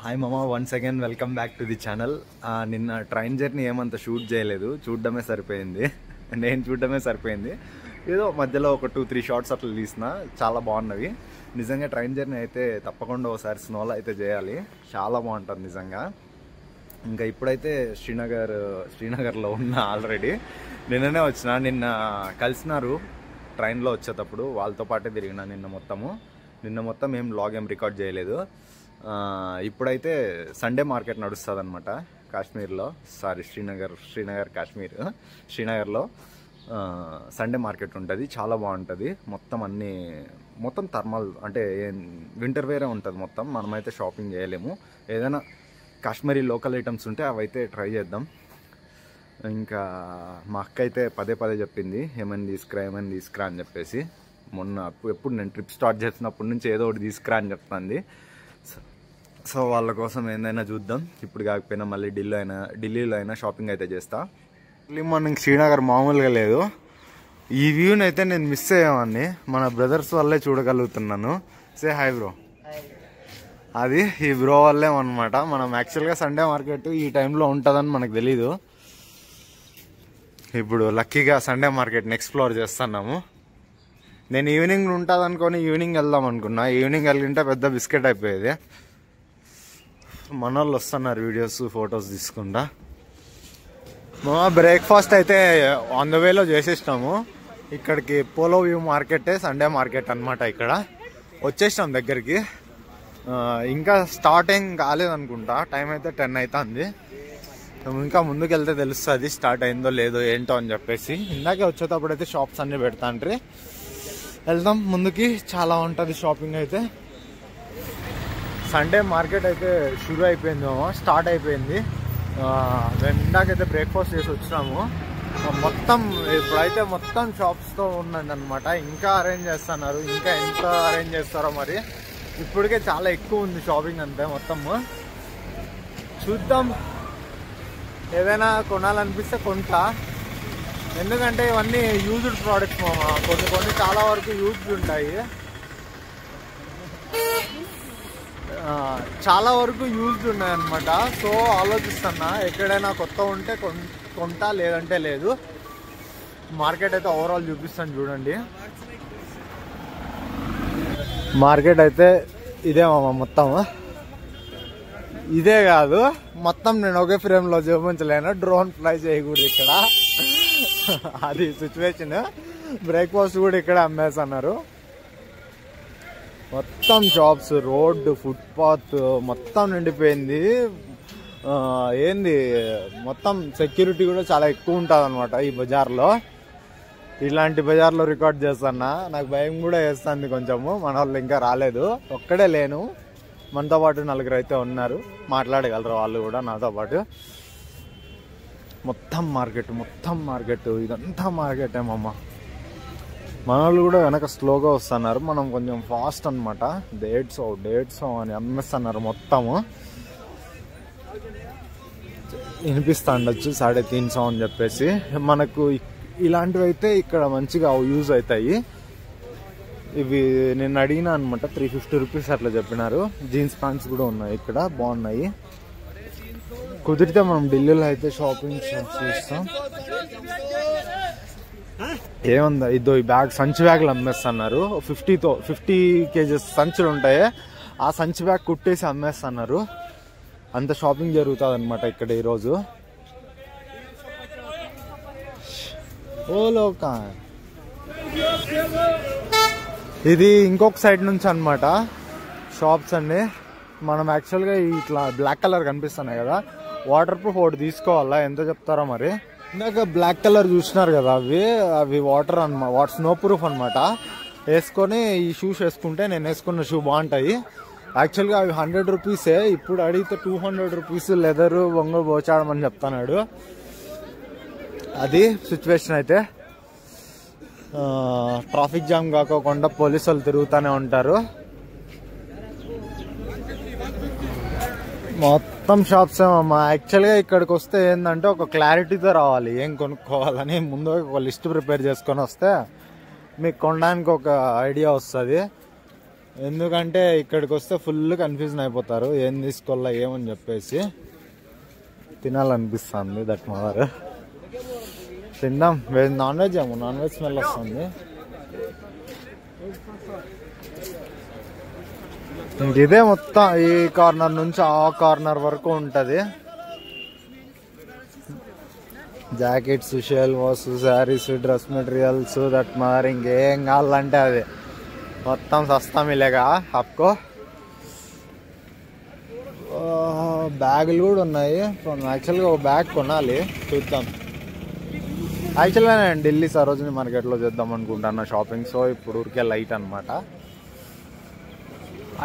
Hi మామ, once again welcome back to the channel. నిన్న train journey ఏమంత shoot చేయలేదు, చూడడమే సరిపోయింది. నేను చూడడమే సరిపోయింది. ఏదో మధ్యలో ఒక 2-3 షార్ట్స్ అట్లా తీసిన, చాలా బాగున్నవి నిజంగా. ట్రైన్ జర్నీ అయితే తప్పకుండా ఒకసారి స్నోలో అయితే చేయాలి, చాలా బాగుంటుంది నిజంగా. ఇంకా ఇప్పుడైతే శ్రీనగర్లో ఉన్న ఆల్రెడీ. నిన్ననే వచ్చిన, నిన్న కలిసినారు ట్రైన్లో వచ్చేటప్పుడు, వాళ్ళతో పాటే తిరిగిన నిన్న మొత్తం ఏం వ్లాగ్ ఏం రికార్డ్ చేయలేదు. ఇప్పుడైతే సండే మార్కెట్ నడుస్తుంది అనమాట కాశ్మీర్లో, శ్రీనగర్లో సండే మార్కెట్ ఉంటుంది, చాలా బాగుంటుంది. మొత్తం థర్మల్ అంటే వింటర్ వేరే ఉంటుంది మొత్తం. మనమైతే షాపింగ్ చేయలేము, ఏదైనా కాశ్మీరీ లోకల్ ఐటమ్స్ ఉంటే అవైతే ట్రై చేద్దాం. ఇంకా మా అక్క అయితే పదే చెప్పింది ఏమైనా తీసుకురా అని చెప్పేసి. ఎప్పుడు నేను ట్రిప్ స్టార్ట్ చేసినప్పటి నుంచి ఏదో ఒకటి తీసుకురా అని చెప్తుంది. సో వాళ్ళ కోసం ఏదైనా చూద్దాం. ఇప్పుడు కాకపోయినా మళ్ళీ ఢిల్లీలో అయినా షాపింగ్ అయితే చేస్తా. ఎర్లీ మార్నింగ్ శ్రీనగర్ మామూలుగా లేదు. ఈ వ్యూని అయితే నేను మిస్ అయ్యామని మన బ్రదర్స్ వల్లే చూడగలుగుతున్నాను. Say hi bro. అది ఈ బ్రో వల్లే అనమాట. మనం యాక్చువల్గా సండే మార్కెట్ ఈ టైంలో ఉంటుందని మనకు తెలీదు. ఇప్పుడు లక్కీగా సండే మార్కెట్ని ఎక్స్ప్లోర్ చేస్తున్నాము. నేను ఈవినింగ్ ఉంటుంది అనుకొని ఈవినింగ్ వెళ్దాం అనుకున్నా. ఈవినింగ్ వెళ్ళింటే పెద్ద బిస్కెట్ అయిపోయేది. మన వాళ్ళు వస్తున్నారు వీడియోస్ ఫొటోస్ తీసుకుంటా. బ్రేక్ఫాస్ట్ అయితే ఆన్ ద వేలో చేసేసినాము. ఇక్కడికి పోలో వ్యూ మార్కెటే సండే మార్కెట్ అనమాట. ఇక్కడ వచ్చేసినాం దగ్గరికి. ఇంకా స్టార్ట్ ఏం కాలేదనుకుంటా, టైం అయితే 10 అవుతుంది. ఇంకా ముందుకు వెళ్తే తెలుస్తుంది స్టార్ట్ అయిందో లేదో ఏంటో అని చెప్పేసి. ఇందాకే వచ్చేటప్పుడు అయితే షాప్స్ అన్నీ పెడతాండ్రి. వెళ్దాం ముందుకి, చాలా ఉంటుంది షాపింగ్ అయితే. సండే మార్కెట్ అయితే షురూ అయిపోయింది, స్టార్ట్ అయిపోయింది. మేము ఇందాకైతే బ్రేక్ఫాస్ట్ చేసి వచ్చినాము. ఇప్పుడైతే మొత్తం షాప్స్తో ఉన్నది అనమాట. ఇంకా అరేంజ్ చేస్తున్నారు, ఇంకా ఎంత అరేంజ్ చేస్తారో మరి. ఇప్పటికే చాలా ఎక్కువ ఉంది షాపింగ్ అంతే మొత్తము. చూద్దాం, ఏదైనా కొనాలనిపిస్తే కొంటా. ఎందుకంటే ఇవన్నీ యూజ్డ్ ప్రోడక్ట్స్ మామ. కొన్ని చాలా వరకు యూజ్డ్ ఉంటాయి, చాలా వరకు యూజ్డ్ ఉన్నాయన్నమాట. సో ఆలోచిస్తున్నా ఎక్కడైనా కొత్త ఉంటే కొంటా, లేదంటే లేదు. మార్కెట్ అయితే ఓవరాల్ చూపిస్తాను చూడండి. మార్కెట్ అయితే ఇదే మామ మొత్తం. ఇదే కాదు మొత్తం, నేను ఒకే ఫ్రేమ్లో చూపించలేను, డ్రోన్ ఫ్లై చేయకూడదు ఇక్కడ. అది సిచ్యువేషన్. బ్రేక్ఫాస్ట్ కూడా ఇక్కడ అమ్మేస్తున్నారు. మొత్తం షాప్స్, రోడ్డు, ఫుట్పాత్ మొత్తం నిండిపోయింది. మొత్తం సెక్యూరిటీ కూడా చాలా ఎక్కువ ఉంటుంది అనమాట ఈ బజార్లో. ఇలాంటి బజార్లో రికార్డ్ చేస్తున్నా, నాకు భయం కూడా వేస్తుంది కొంచెము. మన వాళ్ళు ఇంకా రాలేదు, ఒక్కడే లేను. మనతో పాటు 4 అయితే ఉన్నారు, మాట్లాడగలరు వాళ్ళు కూడా నాతో పాటు. మొత్తం మార్కెట్ ఇదంతా మార్కెట్ ఏమమ్మా. మన వాళ్ళు కూడా వెనక స్లోగా వస్తున్నారు, మనం కొంచెం ఫాస్ట్ అనమాట. 150 అని అమ్మేస్తున్నారు మొత్తము. వినిపిస్తా ఉండొచ్చు 350 అని చెప్పేసి. మనకు ఇలాంటివి అయితే ఇక్కడ మంచిగా యూజ్ అవుతాయి. ఇవి నేను అడిగినా అనమాట, 350 రూపీస్ అట్లా చెప్పినారు. జీన్స్ ప్యాంట్స్ కూడా ఉన్నాయి ఇక్కడ, బాగున్నాయి. కుదిరితే మనం ఢిల్లీలో అయితే షాపింగ్ చేస్తాం. ఏముందా ఇదో ఈ బ్యాగ్, సంచి బ్యాగులు అమ్మేస్తున్నారు. 50 కేజెస్ సంచులు ఉంటాయి, ఆ సంచి బ్యాగ్ కుట్టేసి అమ్మేస్తున్నారు. అంత షాపింగ్ జరుగుతుంది అనమాట ఇక్కడ ఈరోజు. ఇది ఇంకొక సైడ్ నుంచి అనమాట షాప్స్ అన్ని. మనం యాక్చువల్గా ఇట్లా బ్లాక్ కలర్ కనిపిస్తున్నాయి కదా, వాటర్ ప్రూఫ్ ఒకటి తీసుకోవాలా, ఎంత చెప్తారో మరి. ఇందాక బ్లాక్ కలర్ చూసినారు కదా, అవి వాటర్ అనమాట, స్నో ప్రూఫ్ అనమాట. వేసుకొని ఈ షూస్ వేసుకుంటే, నేను వేసుకున్న షూ బాగుంటాయి. యాక్చువల్గా అవి 100 రూపీసే. ఇప్పుడు అడిగితే 200 రూపీస్ లెదరు బొంగులు పోచాడమని చెప్తున్నాడు. అది సిచ్యువేషన్ అయితే. ట్రాఫిక్ జామ్ కాకోకుండా పోలీసు వాళ్ళు తిరుగుతూనే ఉంటారు. మొత్తం షాప్స్ ఏమమ్మా. యాక్చువల్గా ఇక్కడికి వస్తే ఏంటంటే ఒక క్లారిటీతో రావాలి, ఏం కొనుక్కోవాలని. ముందు ఒక లిస్ట్ ప్రిపేర్ చేసుకొని వస్తే మీకు కొనడానికి ఒక ఐడియా వస్తుంది. ఎందుకంటే ఇక్కడికి వస్తే ఫుల్ కన్ఫ్యూజన్ అయిపోతారు, ఏం తీసుకోవాలా ఏమని చెప్పేసి. తినాలనిపిస్తుంది దట్ మదర్. తిందాం. నాన్ వెజ్ ఏమో, నాన్ వెజ్ స్మెల్ వస్తుంది. ఇదే మొత్తం ఈ కార్నర్ నుంచి ఆ కార్నర్ వరకు ఉంటది. జాకెట్స్, షెల్వాస్, శారీస్, డ్రెస్ మెటీరియల్స్ దట్ మరి ఇంకేం కావాలంటే అది మొత్తం సస్తా మిలేగా ఆప్కో. బ్యాగులు కూడా ఉన్నాయి. యాక్చువల్గా ఒక బ్యాగ్ కొనాలి, చూద్దాం. యాక్చువల్గా నేను ఢిల్లీ సరోజిని మార్కెట్లో చేద్దాం అనుకుంటున్నా షాపింగ్. సో ఇప్పుడు ఊరికే లైట్ అనమాట.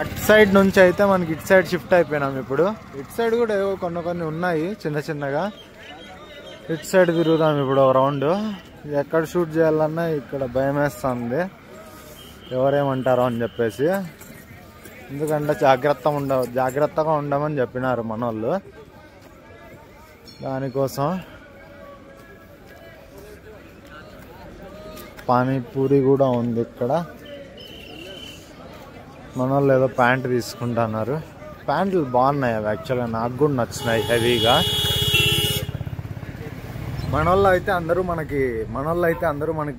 అటు సైడ్ నుంచి అయితే మనకి ఇటు సైడ్ షిఫ్ట్ అయిపోయినాం. ఇప్పుడు ఇటు సైడ్ కూడా ఏవో కొన్ని ఉన్నాయి చిన్న చిన్నగా. ఇటు సైడ్ తిరుగుతాం ఇప్పుడు రౌండ్. ఎక్కడ షూట్ చేయాలన్నా ఇక్కడ భయం వేస్తుంది, ఎవరేమంటారో అని చెప్పేసి. ఎందుకంటే జాగ్రత్తగా ఉండమని చెప్పినారు మన వాళ్ళు. దానికోసం పానీపూరి కూడా ఉంది ఇక్కడ. మన వాళ్ళు ఏదో ప్యాంట్ తీసుకుంటున్నారు. ప్యాంట్లు బాగున్నాయి అవి, యాక్చువల్గా నాకు కూడా నచ్చినాయి హెవీగా. మన వాళ్ళు అయితే అందరూ మనకి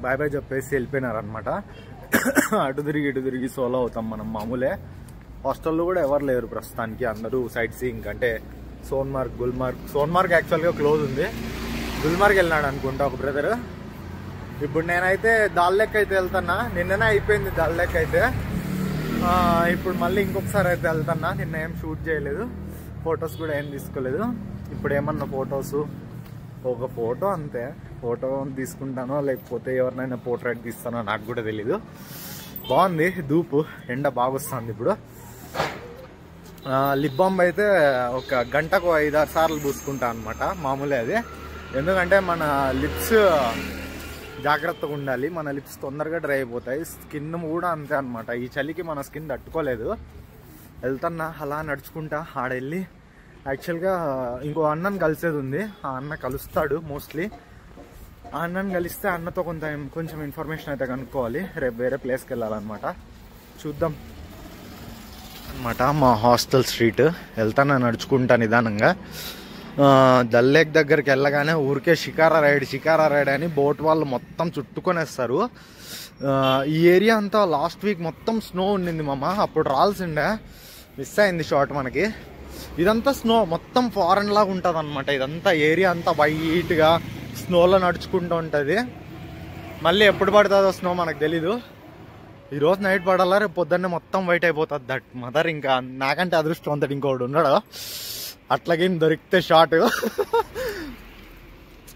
బాయ్ బాయ్ చెప్పేసి వెళ్ళిపోయినారు అనమాట. అటు తిరిగి సోలో అవుతాం మనం మామూలే. హాస్టల్లో కూడా ఎవరు లేరు ప్రస్తుతానికి, అందరూ సైట్ సీయింగ్. అంటే సోన్మార్గ్ యాక్చువల్గా క్లోజ్ ఉంది. గుల్మార్గ్ వెళ్ళినాడు అనుకుంటా ఒక బ్రదర్. ఇప్పుడు నేనైతే దాల్ లెక్ అయితే వెళ్తున్నా. నిన్ననే అయిపోయింది దాల్ లెక్ అయితే. ఇప్పుడు మళ్ళీ ఇంకొకసారి అయితే వెళ్తున్నా. నిన్న ఏం షూట్ చేయలేదు, ఫొటోస్ కూడా ఏం తీసుకోలేదు. ఇప్పుడు ఏమన్నా ఒక ఫోటో అంతే. ఫోటో తీసుకుంటానో లేకపోతే ఎవరినైనా పోర్ట్రేట్ తీస్తానో నాకు కూడా తెలీదు. బాగుంది ధూపు, ఎండ బాగా వస్తుంది ఇప్పుడు. లిప్ బామ్ అయితే ఒక గంటకు 5-6 సార్లు పూసుకుంటా అనమాట, మామూలే అది. ఎందుకంటే మన లిప్స్ జాగ్రత్తగా ఉండాలి. మన లిప్స్ తొందరగా డ్రై అయిపోతాయి. స్కిన్ కూడా అంతే అనమాట. ఈ చలికి మన స్కిన్ తట్టుకోలేదు. వెళ్తున్నా అలా నడుచుకుంటా ఆడెళ్ళి. యాక్చువల్గా ఇంకో అన్నను కలిసేది ఉంది. ఆ అన్న కలుస్తాడు మోస్ట్లీ. ఆ అన్నను కలిస్తే అన్నతో కొంచెం ఇన్ఫర్మేషన్ అయితే కనుక్కోవాలి. రేపు వేరే ప్లేస్కి వెళ్ళాలన్నమాట. చూద్దాం అనమాట. మా హాస్టల్ స్ట్రీట్ వెళ్తాను నడుచుకుంటా నిదానంగా. దల్ లేక్ దగ్గరికి వెళ్ళగానే ఊరికే షికారా రైడ్ అని బోట్ వాళ్ళు మొత్తం చుట్టుకొనేస్తారు. ఈ ఏరియా అంతా లాస్ట్ వీక్ మొత్తం స్నో ఉండింది మామ. అప్పుడు రాల్సిండే, మిస్ అయింది షాట్ మనకి. ఇదంతా స్నో మొత్తం ఫారెన్ లాగా ఉంటుంది అనమాట. ఇదంతా ఏరియా అంతా వైట్గా స్నోలో నడుచుకుంటూ ఉంటుంది. మళ్ళీ ఎప్పుడు పడుతుందో స్నో మనకు తెలీదు. ఈరోజు నైట్ పడాలా, రేపు పొద్దున్నే మొత్తం వైట్ అయిపోతుంది దట్ మదర్. ఇంకా నాకంటే అదృష్టవంతుడు ఇంకోటి ఉన్నాడు. అట్లాగేం దొరికితే షాట్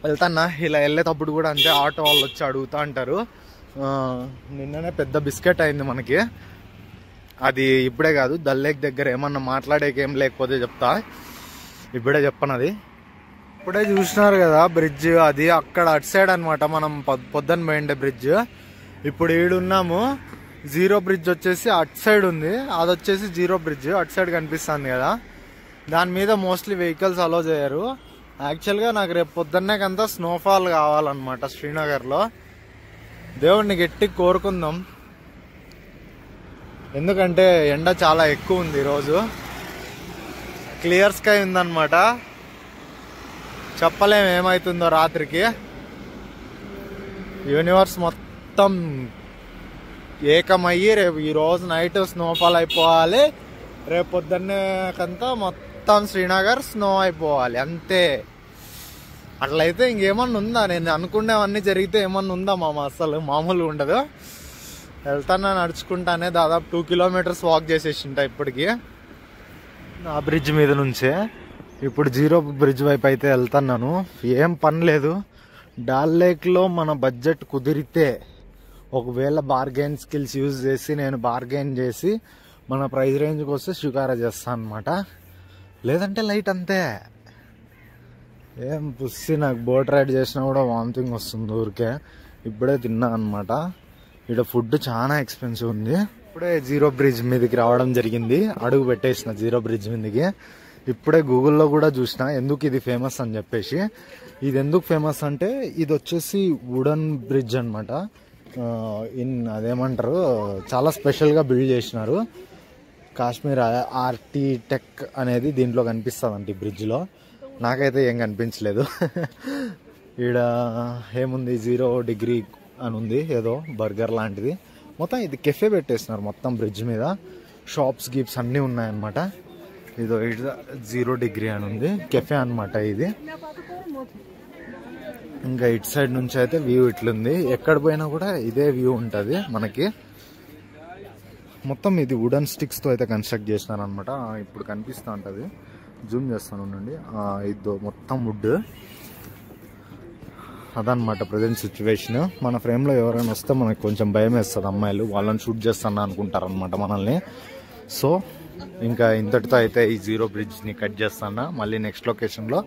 వెళ్తాన్నా. ఇలా వెళ్ళేటప్పుడు కూడా అంతే, ఆటో వాళ్ళు వచ్చి అడుగుతా అంటారు. నిన్ననే పెద్ద బిస్కెట్ అయింది మనకి. అది ఇప్పుడే కాదు, దల్ లేక్ దగ్గర ఏమన్నా మాట్లాడేకేం లేకపోతే చెప్తా, ఇప్పుడే చెప్పనది. ఇప్పుడే చూసినారు కదా బ్రిడ్జ్, అది అక్కడ అటు సైడ్ అనమాట. మనం పొద్దున్న పోయిండే బ్రిడ్జ్. ఇప్పుడు ఈడున్నాము. జీరో బ్రిడ్జ్ వచ్చేసి అటు సైడ్ ఉంది, అది వచ్చేసి జీరో బ్రిడ్జ్ అటు సైడ్ కనిపిస్తుంది కదా. దాని మీద మోస్ట్లీ వెహికల్స్ అలో చేయరు. యాక్చువల్గా నాకు రేపు పొద్దున్నేకంతా స్నోఫాల్ కావాలన్నమాట శ్రీనగర్లో. దేవుడిని గట్టి కోరుకుందాం, ఎందుకంటే ఎండ చాలా ఎక్కువ ఉంది ఈరోజు. క్లియర్ స్కై ఉందన్నమాట. చెప్పలేం ఏమవుతుందో రాత్రికి. యూనివర్స్ మొత్తం ఏకమయ్యి రేపు ఈరోజు నైట్ స్నోఫాల్ అయిపోవాలి. రేపు పొద్దున్నేకంతా మొత్తం శ్రీనగర్ స్నో అయిపోవాలి అంతే. అట్లయితే ఇంకేమన్నా ఉందా? నేను అనుకునేవన్నీ జరిగితే ఏమన్నా ఉందా మామ? అసలు మామూలుగా ఉండదు. వెళ్తానా నడుచుకుంటానే దాదాపు 2 కిలోమీటర్స్ వాక్ చేసేసింటా ఇప్పటికి ఆ బ్రిడ్జ్ మీద నుంచే. ఇప్పుడు జీరో బ్రిడ్జ్ వైపు అయితే వెళ్తున్నాను. ఏం పని లేదు. డాల్ లేక్లో మన బడ్జెట్ కుదిరితే, ఒకవేళ బార్గెన్ స్కిల్స్ యూజ్ చేసి నేను బార్గెన్ చేసి మన ప్రైస్ రేంజ్కి వస్తే షికారా చేస్తాను అనమాట. లేదంటే లైట్ అంతే. ఏం పుస్సి నాకు బోట్ రైడ్ చేసినా కూడా వామిటింగ్ వస్తుంది ఊరికే. ఇప్పుడే తిన్నా అనమాట. ఇక్కడ ఫుడ్ చాలా ఎక్స్పెన్సివ్ ఉంది. ఇప్పుడే జీరో బ్రిడ్జ్ మీదకి రావడం జరిగింది. అడుగు పెట్టేసిన జీరో బ్రిడ్జ్ మీదకి. ఇప్పుడే గూగుల్లో కూడా చూసిన ఎందుకు ఇది ఫేమస్ అని చెప్పేసి. ఇది ఎందుకు ఫేమస్ అంటే ఇది వచ్చేసి వుడన్ బ్రిడ్జ్ అనమాట. అదేమంటారు చాలా స్పెషల్గా బిల్డ్ చేసినారు. కాశ్మీర్ ఆర్టీ టెక్ అనేది దీంట్లో కనిపిస్తుందంట ఈ బ్రిడ్జ్లో. నాకైతే ఏం కనిపించలేదు. ఈడ ఏముంది 0 డిగ్రీ అని ఉంది, ఏదో బర్గర్ లాంటిది. మొత్తం ఇది కెఫే పెట్టేస్తున్నారు మొత్తం బ్రిడ్జ్ మీద. షాప్స్ గీప్స్ అన్నీ ఉన్నాయన్నమాట. ఇదో 0 డిగ్రీ అని ఉంది, కెఫే అనమాట ఇది. ఇంకా ఇటు సైడ్ నుంచి అయితే వ్యూ ఇట్లుంది. ఎక్కడ పోయినా కూడా ఇదే వ్యూ ఉంటుంది మనకి. మొత్తం ఇది వుడెన్ స్టిక్స్తో అయితే కన్స్ట్రక్ట్ చేసినారనమాట. ఇప్పుడు కనిపిస్తూ ఉంటుంది, జూమ్ చేస్తాను ఉండండి. ఇది మొత్తం వుడ్. అదనమాట ప్రజెంట్ సిచ్యువేషన్. మన ఫ్రేమ్లో ఎవరైనా వస్తే మనకు కొంచెం భయం వేస్తుంది. అమ్మాయిలు వాళ్ళని షూట్ చేస్తాను అనుకుంటారు అనమాట మనల్ని. సో ఇంకా ఇంతటితో అయితే ఈ 0 బ్రిడ్జ్ని కట్ చేస్తాను. మళ్ళీ నెక్స్ట్ లొకేషన్లో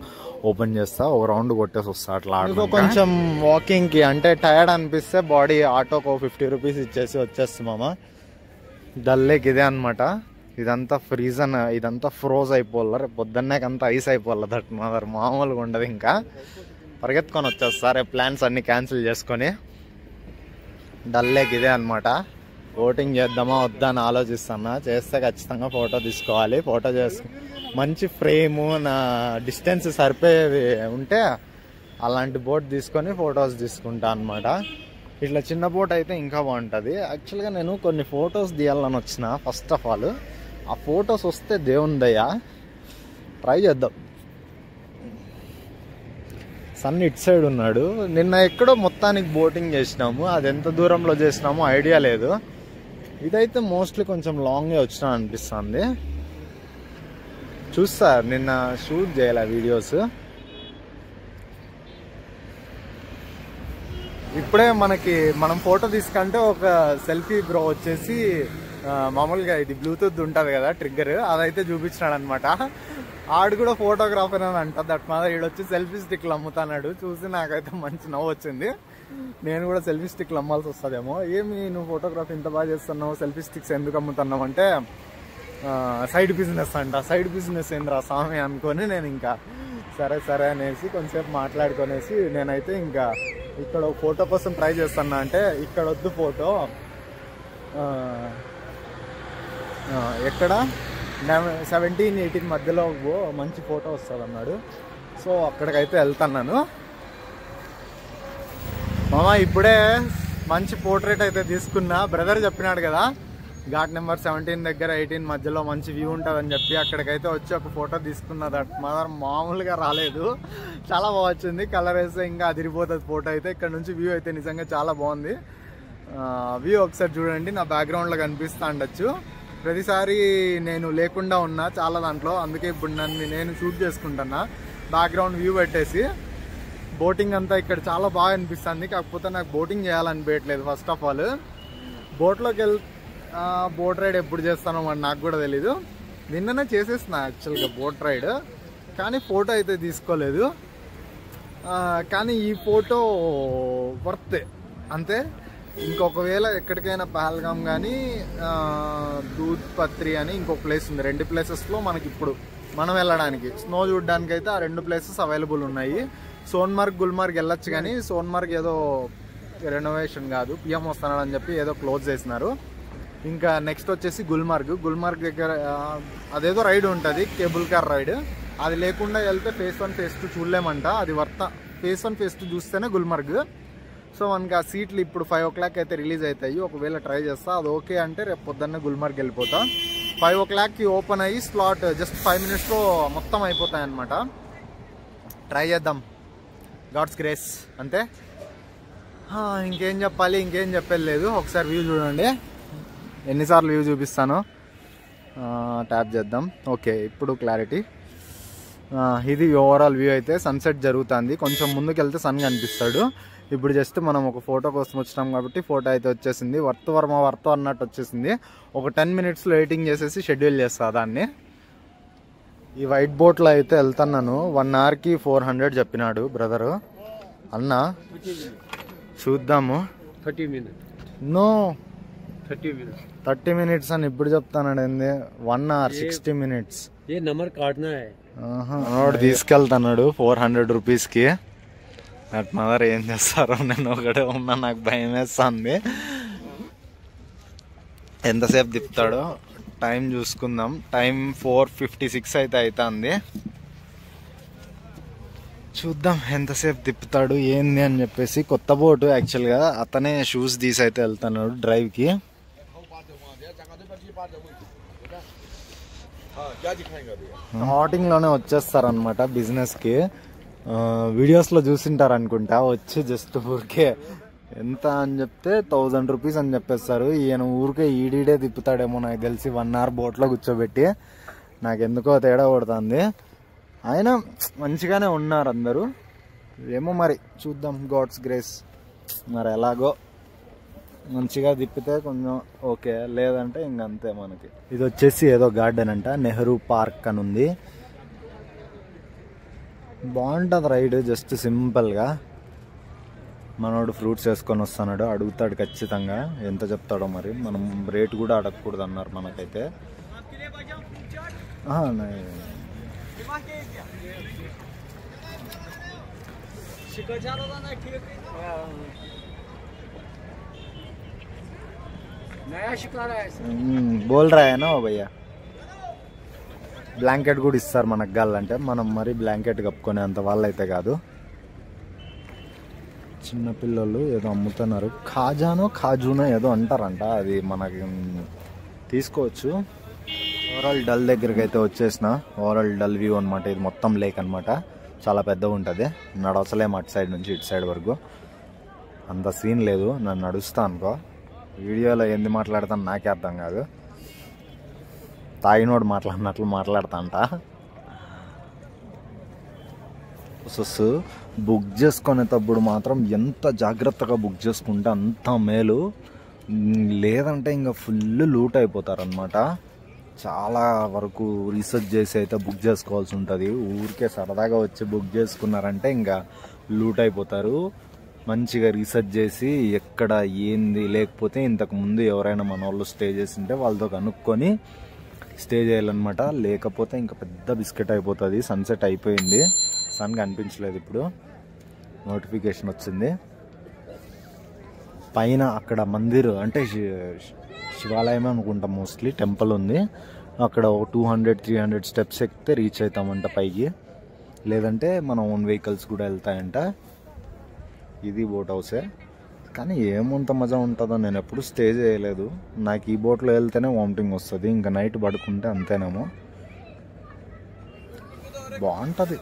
ఓపెన్ చేస్తా, ఒక రౌండ్ కొట్టేసి వస్తా. అట్లా కొంచెం వాకింగ్కి అంటే టైర్డ్ అనిపిస్తే బాడీ ఆటోకు 50 రూపీస్ ఇచ్చేసి వచ్చేస్తామా. డల్ లేక్ ఇదే అనమాట. ఇదంతా ఫ్రీజన్, ఇదంతా ఫ్రోజ్ అయిపోవాలి. రేపు పొద్దున్నేకంతా ఐస్ అయిపోవాలి. దట్ మామూలుగా ఉండదు. ఇంకా పరిగెత్తుకొని వచ్చేస్తా రేపు ప్లాన్స్ అన్నీ క్యాన్సిల్ చేసుకొని. డల్ లేక్ ఇదే అనమాట. బోటింగ్ చేద్దామా వద్దా అని ఆలోచిస్తున్నా. చేస్తే ఖచ్చితంగా ఫోటో తీసుకోవాలి. ఫోటో మంచి ఫ్రేము, నా డిస్టెన్స్ సరిపోయేది ఉంటే అలాంటి బోట్ తీసుకొని ఫొటోస్ తీసుకుంటా అనమాట. ఇట్లా చిన్న బోట్ అయితే ఇంకా బాగుంటుంది. యాక్చువల్గా నేను కొన్ని ఫొటోస్ తీయాలని వచ్చిన. ఫస్ట్ ఆఫ్ ఆల్ ఆ ఫొటోస్ వస్తే దేవుని దయ. ట్రై చేద్దాం. సన్ ఇట్ సైడ్ ఉన్నాడు. నిన్న ఎక్కడో మొత్తానికి బోటింగ్ చేసినాము, అది ఎంత దూరంలో చేసినామో ఐడియా లేదు. ఇదైతే మోస్ట్లీ కొంచెం లాంగే వచ్చినా అనిపిస్తుంది. చూస్తా, నిన్న షూట్ చేయాలి వీడియోస్. ఇప్పుడే మనం ఫోటో తీసుకుంటే ఒక సెల్ఫీ బ్రో వచ్చేసి మామూలుగా ఇది బ్లూటూత్ ఉంటుంది కదా ట్రిగ్గర్, అదైతే చూపించినాడు అనమాట. ఆడు కూడా ఫోటోగ్రాఫర్ అని అంట. దట్ మీద ఈడొచ్చి సెల్ఫీ స్టిక్లు అమ్ముతున్నాడు. చూసి నాకైతే మంచి నవ్వు వచ్చింది. నేను కూడా సెల్ఫీ స్టిక్లు అమ్మాల్సి వస్తుందేమో. ఏమి నువ్వు ఫోటోగ్రఫీ ఇంత బాగా చేస్తున్నావు, సెల్ఫీ స్టిక్స్ ఎందుకు అమ్ముతున్నావు అంటే సైడ్ బిజినెస్ అంట. సైడ్ బిజినెస్ ఏంద్రా స్వామి అనుకొని నేను ఇంకా సరే అనేసి కొంచెంసేపు మాట్లాడుకునేసి నేనైతే ఇంకా ఇక్కడ ఫోటో కోసం ట్రై చేస్తున్నా. అంటే ఇక్కడ వద్దు ఫోటో, ఎక్కడ 17-18 మధ్యలో మంచి ఫోటో వస్తుంది అన్నాడు. సో అక్కడికైతే వెళ్తున్నాను. మామ ఇప్పుడే మంచి పోర్ట్రేట్ అయితే తీసుకున్నా. బ్రదర్ చెప్పినాడు కదా ఘాట్ నెంబర్ 17 దగ్గర 18 మధ్యలో మంచి వ్యూ ఉంటుందని చెప్పి అక్కడికైతే వచ్చి ఒక ఫోటో తీసుకున్నా. దట్ మామూలుగా రాలేదు, చాలా బాగా వచ్చింది. కలర్ వేస్తే ఇంకా అదిరిపోతుంది ఫోటో అయితే. ఇక్కడ నుంచి వ్యూ అయితే నిజంగా చాలా బాగుంది. వ్యూ ఒకసారి చూడండి, నా బ్యాక్గ్రౌండ్లో కనిపిస్తూ ఉండొచ్చు. ప్రతిసారి నేను లేకుండా ఉన్నా చాలా దాంట్లో, అందుకే ఇప్పుడు నేను షూట్ చేసుకుంటున్నా బ్యాక్గ్రౌండ్ వ్యూ పెట్టేసి. బోటింగ్ అంతా ఇక్కడ చాలా బాగా అనిపిస్తుంది. కాకపోతే నాకు బోటింగ్ చేయాలనిపించట్లేదు. ఫస్ట్ ఆఫ్ ఆల్ బోట్లోకి బోట్ రైడ్ ఎప్పుడు చేస్తానో మరి నాకు కూడా తెలీదు. నిన్ననే చేసేసిన యాక్చువల్గా బోట్ రైడ్, కానీ ఫోటో అయితే తీసుకోలేదు. కానీ ఈ ఫోటో వర్త్ అంతే. ఇంకొకవేళ ఎక్కడికైనా పహల్గామ్ కానీ దూద్ పత్రి అని ఇంకొక ప్లేస్ ఉంది. 2 ప్లేసెస్లో మనకి ఇప్పుడు మనం వెళ్ళడానికి స్నో చూడడానికి అయితే ఆ 2 ప్లేసెస్ అవైలబుల్ ఉన్నాయి. సోన్మార్గ్, గుల్మార్గ్ వెళ్ళొచ్చు, కానీ సోన్మార్గ్ ఏదో రెనోవేషన్ కాదు, పిఎం వస్తున్నాడని చెప్పి ఏదో క్లోజ్ చేసినారు. ఇంకా నెక్స్ట్ వచ్చేసి గుల్మార్గ్ దగ్గర అదేదో రైడ్ ఉంటుంది, కేబుల్ కార్ రైడ్. అది లేకుండా వెళ్తే ఫేజ్ 1 ఫేజ్ 2 చూడలేమంట. అది ఫేజ్ 1 ఫేజ్ 2 చూస్తేనే గుల్మార్గ్. సో మనకి ఆ సీట్లు ఇప్పుడు 5 o'clock అయితే రిలీజ్ అవుతాయి. ఒకవేళ ట్రై చేస్తా, అది ఓకే అంటే రేపు పొద్దున్నే గుల్మార్గ్ వెళ్ళిపోతా. 5 o'clockకి ఓపెన్ అయ్యి స్లాట్ జస్ట్ 5 minutesలో మొత్తం అయిపోతాయి అన్నమాట. ట్రై చేద్దాం, గాడ్స్ గ్రేస్ అంతే. ఇంకేం చెప్పాలి, ఇంకేం చెప్పేది లేదు. ఒకసారి వ్యూ చూడండి, ఎన్నిసార్లు వ్యూ చూపిస్తాను. ట్యాప్ చేద్దాం. ఓకే, ఇప్పుడు క్లారిటీ. ఇది ఓవరాల్ వ్యూ అయితే. సన్సెట్ జరుగుతుంది. కొంచెం ముందుకు వెళ్తే సన్ కనిపిస్తాడు. ఇప్పుడు జస్ట్ మనం ఒక ఫోటో కోసం వచ్చినాం కాబట్టి ఫోటో అయితే వచ్చేసింది. వర్త్ అన్నట్టు వచ్చేసింది. ఒక 10 minutesలో ఎడిటింగ్ చేసేసి షెడ్యూల్ చేస్తా దాన్ని. ఈ వైట్ బోట్లో అయితే వెళ్తున్నాను. 1 hourకి 400 చెప్పినాడు బ్రదరు. అన్న చూద్దాము. 30 minutes. నో 30 minutes అని ఇప్పుడు చెప్తానండి. 1 hour 60 minutes. ఏ నంబర్ కాట్నా తీసుకెళ్తున్నాడు 400 రూపీస్కి. అట్ మదర్ ఏం చేస్తారో, నేను ఒకటే ఉన్నా, నాకు భయం వేస్తుంది. ఎంతసేపు తిప్పుతాడో టైం చూసుకుందాం. టైం 4:56 అయితే అవుతుంది. చూద్దాం ఎంతసేపు తిప్పుతాడు ఏంది అని చెప్పేసి. కొత్త బోటు యాక్చువల్గా, అతనే షూస్ తీసి అయితే వెళ్తున్నాడు డ్రైవ్కి. హాటింగ్లోనే వచ్చేస్తారనమాట బిజినెస్కి. వీడియోస్లో చూసింటారు అనుకుంటా. వచ్చి జస్ట్ ఊరికే ఎంత అని చెప్తే 1000 రూపీస్ అని చెప్పేస్తారు. ఈయన ఊరికే ఈడీడే తిప్పుతాడేమో నాకు తెలిసి, 1 hour బోట్లో కూర్చోబెట్టి. నాకెందుకో తేడా కొడుతుంది. అయినా మంచిగానే ఉన్నారు అందరూ. ఏమో మరి చూద్దాం, గాడ్స్ గ్రేస్. మరి ఎలాగో మంచిగా తిప్పితే కొంచెం ఓకే, లేదంటే ఇంకంతే మనకి. ఇది వచ్చేసి ఏదో గార్డెన్ అంట, నెహ్రూ పార్క్ అని ఉంది. బాగుంటుంది రైడ్, జస్ట్ సింపుల్గా. మనోడు ఫ్రూట్స్ వేసుకొని వస్తున్నాడు, అడుగుతాడు ఖచ్చితంగా. ఎంత చెప్తాడో మరి, మనం రేటు కూడా అడగకూడదు అన్నారు మనకైతే. బోల్ రాయనా భయ్యా. బ్లాంకెట్ కూడా ఇస్తారు మనకు గాలంటే, మనం మరి బ్లాంకెట్ కప్పుకునే అంత వాళ్ళు అయితే కాదు. చిన్నపిల్లలు ఏదో అమ్ముతున్నారు, కాజునో ఏదో అంటారంట. అది మనకి తీసుకోవచ్చు. ఓవరాల్ డల్ దగ్గరికి అయితే వచ్చేసిన. ఓవరాల్ డల్ వ్యూ అనమాట. ఇది మొత్తం లేక్ అనమాట, చాలా పెద్దగా ఉంటుంది. నడవసలేము అటు సైడ్ నుంచి ఇటు సైడ్ వరకు, అంత సీన్ లేదు. నన్ను నడుస్తా అనుకో, వీడియోలో ఏంది మాట్లాడతాను నాకే అర్థం కాదు. తాగినోడు మాట్లాడినట్లు మాట్లాడతాంట. బుక్ చేసుకునేటప్పుడు మాత్రం ఎంత జాగ్రత్తగా బుక్ చేసుకుంటే అంత మేలు. లేదంటే ఇంకా ఫుల్ లూట్ అయిపోతారనమాట. చాలా వరకు రీసెర్చ్ చేసి అయితే బుక్ చేసుకోవాల్సి ఉంటుంది. ఊరికే సరదాగా వచ్చి బుక్ చేసుకున్నారంటే ఇంకా లూట్ అయిపోతారు. మంచిగా రీసెర్చ్ చేసి ఎక్కడ ఏంది, లేకపోతే ఇంతకు ముందు ఎవరైనా మన వాళ్ళు స్టే చేసి ఉంటే వాళ్ళతో కనుక్కొని స్టే చేయాలన్నమాట. లేకపోతే ఇంకా పెద్ద బిస్కెట్ అయిపోతుంది. సన్సెట్ అయిపోయింది, సన్ కనిపించలేదు. ఇప్పుడు నోటిఫికేషన్ వచ్చింది. పైన అక్కడ మందిర్ అంటే శివాలయం అనుకుంటా, మోస్ట్లీ టెంపుల్ ఉంది అక్కడ. 200-300 స్టెప్స్ ఎక్కితే రీచ్ అవుతామంట పైకి. లేదంటే మన ఓన్ వెహికల్స్ కూడా వెళ్తాయంట. ఇది బోట్ హౌసే, కానీ ఏమంత మజా ఉంటుందో నేను ఎప్పుడు స్టే చేయలేదు. నాకు ఈ బోట్లో వెళ్తేనే వామిటింగ్ వస్తుంది, ఇంకా నైట్ పడుకుంటే అంతేనేమో. బాగుంటుంది.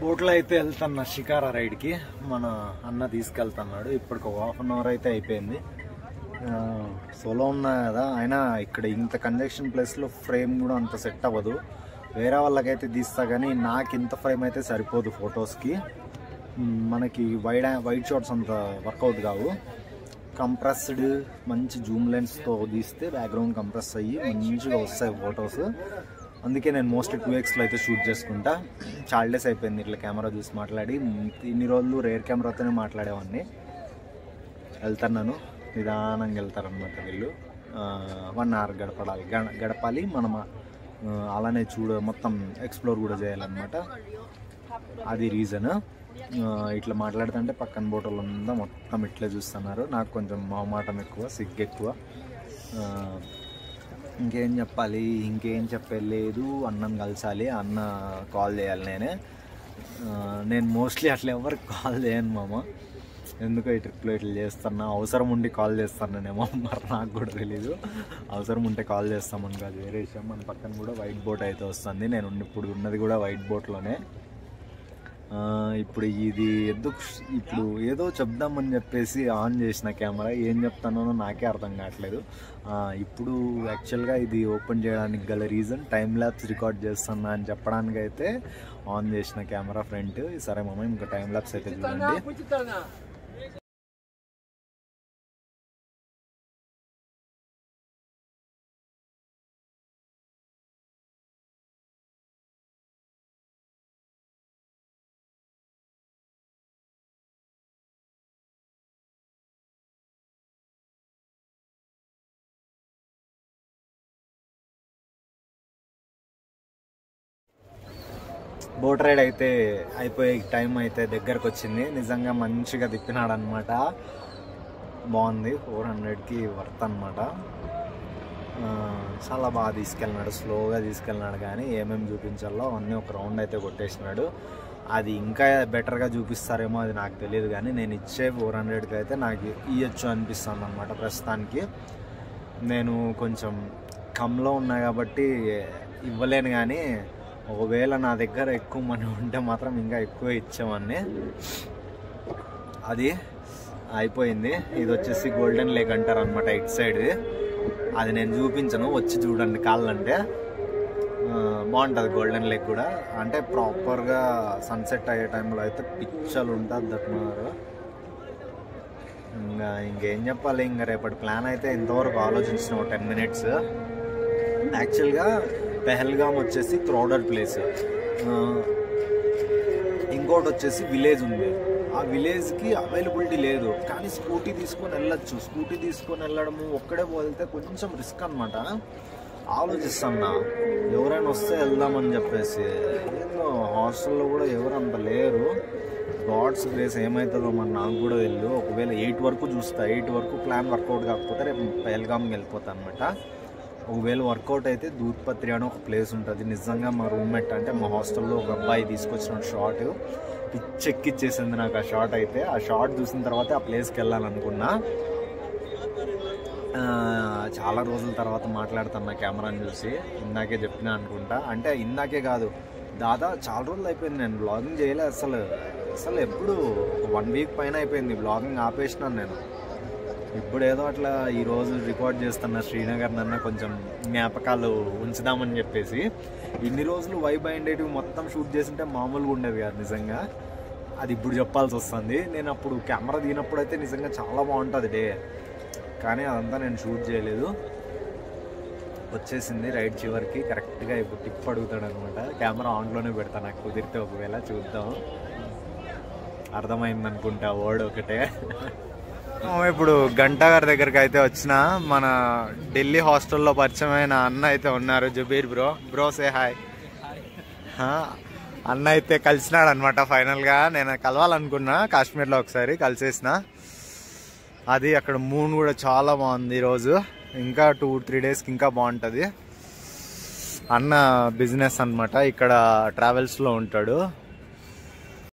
బోట్లో అయితే వెళ్తున్నా షికారా రైడ్కి. మన అన్న తీసుకెళ్తున్నాడు. ఇప్పటికి 1/2 hour అయితే అయిపోయింది. సోలో ఉన్నా కదా, అయినా ఇక్కడ ఇంత కంజక్షన్ ప్లేస్లో ఫ్రేమ్ కూడా అంత సెట్ అవ్వదు. వేరే వాళ్ళకైతే తీస్తా కానీ నాకు ఇంత ఫ్రేమ్ అయితే సరిపోదు ఫొటోస్కి. మనకి వైడ్ షాట్స్ అంత వర్కౌట్ కావు. కంప్రెస్డ్ మంచి జూమ్ లెన్స్తో తీస్తే బ్యాక్గ్రౌండ్ కంప్రెస్ అయ్యి మంచిగా వస్తాయి ఫొటోస్. అందుకే నేను మోస్ట్లీ 2xలో అయితే షూట్ చేసుకుంటా. చాలా డేస్ అయిపోయింది ఇట్లా కెమెరా చూసి మాట్లాడి. ఇన్ని రోజులు రేర్ కెమెరాతోనే మాట్లాడేవాడిని. వెళ్తున్నాను, నిదానంగా వెళ్తారనమాట వీళ్ళు. 1 hour గడపాలి మనం. అలానే మొత్తం ఎక్స్ప్లోర్ కూడా చేయాలన్నమాట. అది రీజన్. ఇట్లా మాట్లాడుతుంటే పక్కన బోటోలు ఉందా మొత్తం ఇట్లే చూస్తున్నారు. నాకు కొంచెం మొహమాటం ఎక్కువ, సిగ్గు ఎక్కువ. ఇంకేం చెప్పాలి, ఇంకేం చెప్పలేదు. అన్నం కలసాలి, అన్న కాల్ చేయాలి. నేను మోస్ట్లీ అట్లా ఎవరికి కాల్ చేయను మామ. ఎందుకో ఈ ట్రిప్లో ఇట్లా చేస్తున్నా. అవసరం ఉండి కాల్ చేస్తానేమో మరి నాకు కూడా తెలీదు. అవసరం ఉంటే కాల్ చేస్తామని కాదు, వేరే విషయం. మన పక్కన కూడా వైట్ బోట్ అయితే వస్తుంది. నేను ఇప్పుడు ఉన్నది కూడా వైట్ బోట్లోనే. ఇప్పుడు ఇది ఇప్పుడు ఏదో చెప్దామని చెప్పేసి ఆన్ చేసిన కెమెరా. ఏం చెప్తానో నాకే అర్థం కావట్లేదు. ఇప్పుడు యాక్చువల్గా ఇది ఓపెన్ చేయడానికి గల రీజన్ టైం ల్యాప్స్ రికార్డ్ చేస్తున్నా అని చెప్పడానికి అయితే ఆన్ చేసిన కెమెరా ఫ్రంట్. సరే మామ, ఇంకా టైం ల్యాప్స్ అయితే చూడండి. బోట్ రైడ్ అయితే అయిపోయే టైం అయితే దగ్గరకు వచ్చింది. నిజంగా మంచిగా తిప్పినాడు అనమాట. బాగుంది. 400కి వర్త్ అనమాట. చాలా బాగా తీసుకెళ్ళినాడు. స్లోగా తీసుకెళ్ళినాడు కానీ ఏమేమి చూపించాలో అన్నీ ఒక రౌండ్ అయితే కొట్టేసినాడు. అది ఇంకా బెటర్గా చూపిస్తారేమో అది నాకు తెలియదు కానీ నేను ఇచ్చే 400కి అయితే నాకు ఇవ్వచ్చు అనిపిస్తుంది అనమాట. ప్రస్తుతానికి నేను కొంచెం కమ్లో ఉన్నా కాబట్టి ఇవ్వలేను కానీ ఒకవేళ నా దగ్గర ఎక్కువ మనీ ఉంటే మాత్రం ఇంకా ఎక్కువ ఇచ్చేవాడిని. అది అయిపోయింది. ఇది వచ్చేసి గోల్డెన్ లేక్ అంటారు అనమాట ఇటు సైడ్ది. అది నేను చూపించను, వచ్చి చూడండి కాళ్ళంటే. బాగుంటుంది గోల్డెన్ లేక్ కూడా. అంటే ప్రాపర్గా సన్సెట్ అయ్యే టైంలో అయితే పిచ్చలు ఉంటుంది దట్మారు. ఇంకేం చెప్పాలి, ఇంకా రేపటి ప్లాన్ అయితే ఇంతవరకు ఆలోచించిన 10 minutes. యాక్చువల్గా పెహల్గామ్ వచ్చేసి క్రౌడెడ్ ప్లేస్, ఇంకోటి వచ్చేసి విలేజ్ ఉంది. ఆ విలేజ్కి అవైలబిలిటీ లేదు కానీ స్కూటీ తీసుకొని వెళ్ళొచ్చు. స్కూటీ తీసుకొని వెళ్ళడము ఒక్కడే పోతే కొంచెం రిస్క్ అనమాట. ఆలోచిస్తున్నా ఎవరైనా వస్తే వెళ్దామని చెప్పేసి. ఏదో హాస్టల్లో కూడా ఎవరు అంత లేరు. గాడ్స్ గ్రేస్ ఏమవుతుందో మరి నాకు కూడా తెలియదు. ఒకవేళ 8 వరకు చూస్తా. 8 వరకు ప్లాన్ వర్కౌట్ కాకపోతే రేపు పెహల్గామ్కి వెళ్ళిపోతా అనమాట. ఒకవేళ వర్కౌట్ అయితే దూద్పత్రి అని ఒక ప్లేస్ ఉంటుంది. నిజంగా మా రూమ్మేట్ అంటే మా హాస్టల్లో ఒక అబ్బాయి తీసుకొచ్చిన షాట్ పిచ్చెక్కిచ్చేసింది నాకు ఆ షాట్ అయితే. ఆ షాట్ చూసిన తర్వాత ఆ ప్లేస్కి వెళ్ళాలనుకున్నా. చాలా రోజుల తర్వాత మాట్లాడుతున్నా కెమెరాని చూసి. ఇందాకే చెప్పినా అనుకుంటా, అంటే ఇందాకే కాదు దాదాపు చాలా రోజులు అయిపోయింది నేను బ్లాగింగ్ చేయలే అసలు ఎప్పుడు 1 week పైన అయిపోయింది బ్లాగింగ్ ఆపేసినాను నేను. ఇప్పుడు ఏదో అట్లా ఈరోజు రికార్డ్ చేస్తున్నా శ్రీనగర్ నన్న కొంచెం జ్ఞాపకాలు ఉంచుదామని చెప్పేసి. ఇన్ని రోజులు వైబ్ అయ్యేటివి మొత్తం షూట్ చేసింటే మామూలుగా ఉండేది కాదు నిజంగా. అది ఇప్పుడు చెప్పాల్సి వస్తుంది. నేను అప్పుడు కెమెరా దిగినప్పుడు అయితే నిజంగా చాలా బాగుంటుంది డే, కానీ అదంతా నేను షూట్ చేయలేదు. వచ్చేసింది రైడ్ చివరికి కరెక్ట్గా. ఇప్పుడు టిప్ అడుగుతాడు అనమాట. కెమెరా ఆన్లోనే పెడతాను నాకు కుదిరితే, ఒకవేళ చూద్దాం. అర్థమైంది అనుకుంటా వర్డ్ ఒకటే. ఇప్పుడు గంటా గారి దగ్గరికి అయితే వచ్చిన. మన ఢిల్లీ హాస్టల్లో పరిచయమైన అన్న అయితే ఉన్నారు, జుబీర్ బ్రో సే హాయ్. అన్న అయితే కలిసినాడు అనమాట ఫైనల్గా. నేను కలవాలనుకున్నా కాశ్మీర్లో, ఒకసారి కలిసేసిన. అది అక్కడ మూన్ కూడా చాలా బాగుంది ఈరోజు. ఇంకా 2-3 డేస్కి ఇంకా బాగుంటుంది. అన్న బిజినెస్ అనమాట, ఇక్కడ ట్రావెల్స్లో ఉంటాడు.